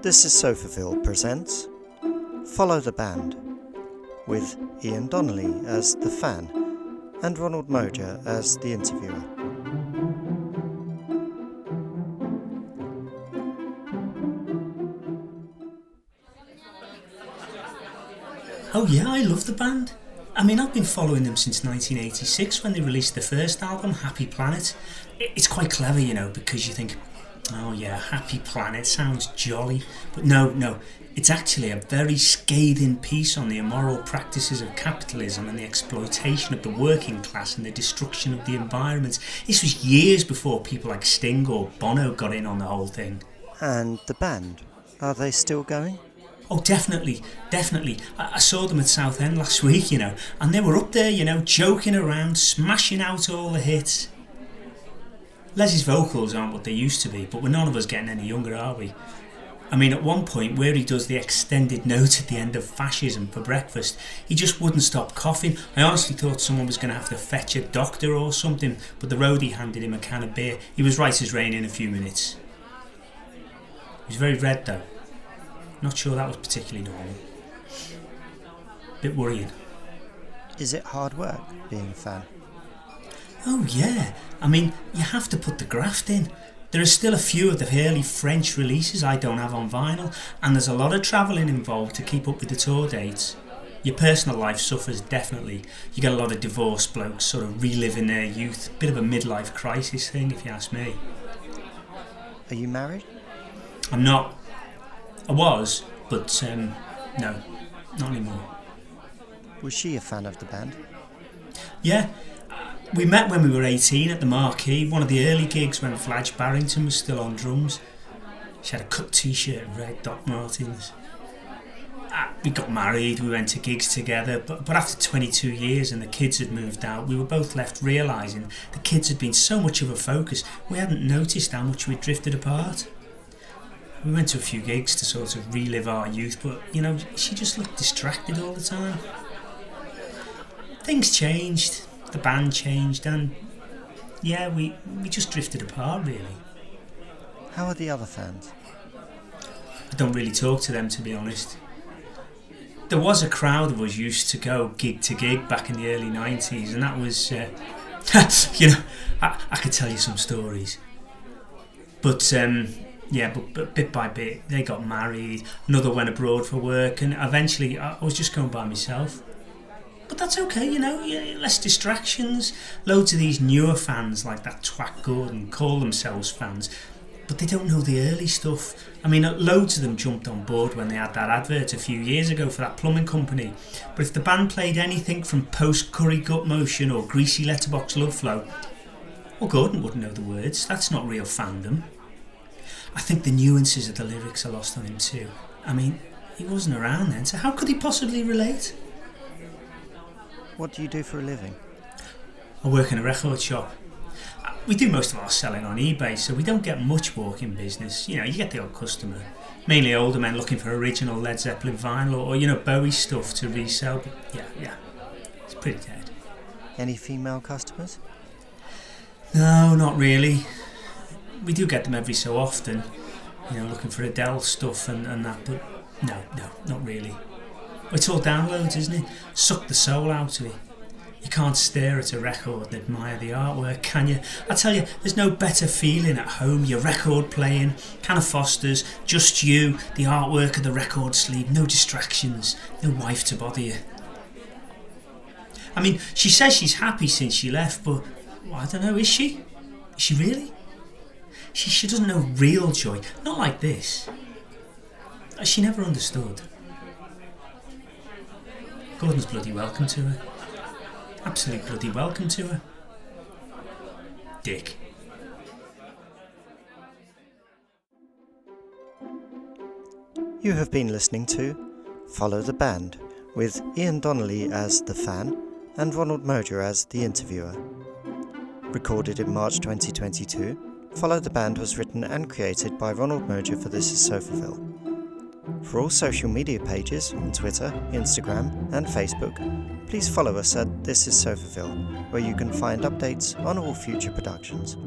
This is Sofaville presents Follow the Band, with Ian Donnelly as the fan and Ronald Mojer as the interviewer. Oh yeah, I love the band. I mean, I've been following them since 1986 when they released their first album, Happy Planet. It's quite clever, you know, because you think, oh yeah, Happy Planet sounds jolly. But no, it's actually a very scathing piece on the immoral practices of capitalism and the exploitation of the working class and the destruction of the environment. This was years before people like Sting or Bono got in on the whole thing. And the band, are they still going? Oh, definitely. I saw them at Southend last week, you know, and they were up there, you know, joking around, smashing out all the hits. Leslie's vocals aren't what they used to be, but we're none of us getting any younger, are we? I mean, at one point, where he does the extended note at the end of Fascism for breakfast, he just wouldn't stop coughing. I honestly thought someone was going to have to fetch a doctor or something, but the roadie handed him a can of beer. He was right as rain in a few minutes. He was very red, though. Not sure that was particularly normal. Bit worrying. Is it hard work being a fan? Oh yeah, I mean, you have to put the graft in. There are still a few of the early French releases I don't have on vinyl, and there's a lot of travelling involved to keep up with the tour dates. Your personal life suffers, definitely. You get a lot of divorced blokes sort of reliving their youth. Bit of a midlife crisis thing, if you ask me. Are you married? I'm not. I was, but no, not anymore. Was she a fan of the band? Yeah, we met when we were 18 at the Marquee, one of the early gigs when Fladge Barrington was still on drums. She had a cut t-shirt and red Doc Martens. We got married, we went to gigs together, but after 22 years and the kids had moved out, we were both left realising the kids had been so much of a focus, we hadn't noticed how much we'd drifted apart. We went to a few gigs to sort of relive our youth, but, you know, she just looked distracted all the time. Things changed, the band changed, and, yeah, we just drifted apart, really. How are the other fans? I don't really talk to them, to be honest. There was a crowd of us used to go gig to gig back in the early 90s, and that was, you know, I could tell you some stories. But, yeah, but bit by bit, they got married, another went abroad for work, and eventually I was just going by myself. But that's okay, you know, less distractions. Loads of these newer fans like that twat Gordon call themselves fans, but they don't know the early stuff. I mean, loads of them jumped on board when they had that advert a few years ago for that plumbing company. But if the band played anything from Post-Curry Gut Motion or Greasy Letterbox Love Flow, well, Gordon wouldn't know the words. That's not real fandom. I think the nuances of the lyrics are lost on him too. I mean, he wasn't around then, so how could he possibly relate? What do you do for a living? I work in a record shop. We do most of our selling on eBay, so we don't get much walk-in business. You know, you get the odd customer. Mainly older men looking for original Led Zeppelin vinyl or, you know, Bowie stuff to resell. But yeah, it's pretty dead. Any female customers? No, not really. We do get them every so often, you know, looking for Adele stuff and that, but no, not really. It's all downloads, isn't it? Suck the soul out of it. You can't stare at a record and admire the artwork, can you? I tell you, there's no better feeling at home, your record playing, can of Foster's, just you, the artwork of the record sleeve, no distractions, no wife to bother you. I mean, she says she's happy since she left, but well, I don't know, is she? Is she really? She doesn't know real joy, not like this. She never understood. Gordon's bloody welcome to her. Absolute bloody welcome to her. Dick. You have been listening to Follow the Band, with Ian Donnelly as the fan and Ronald Mojer as the interviewer. Recorded in March 2022, Follow the Band was written and created by Ronald Mojer for This Is Sofaville. For all social media pages on Twitter, Instagram and Facebook, please follow us at This Is Sofaville, where you can find updates on all future productions.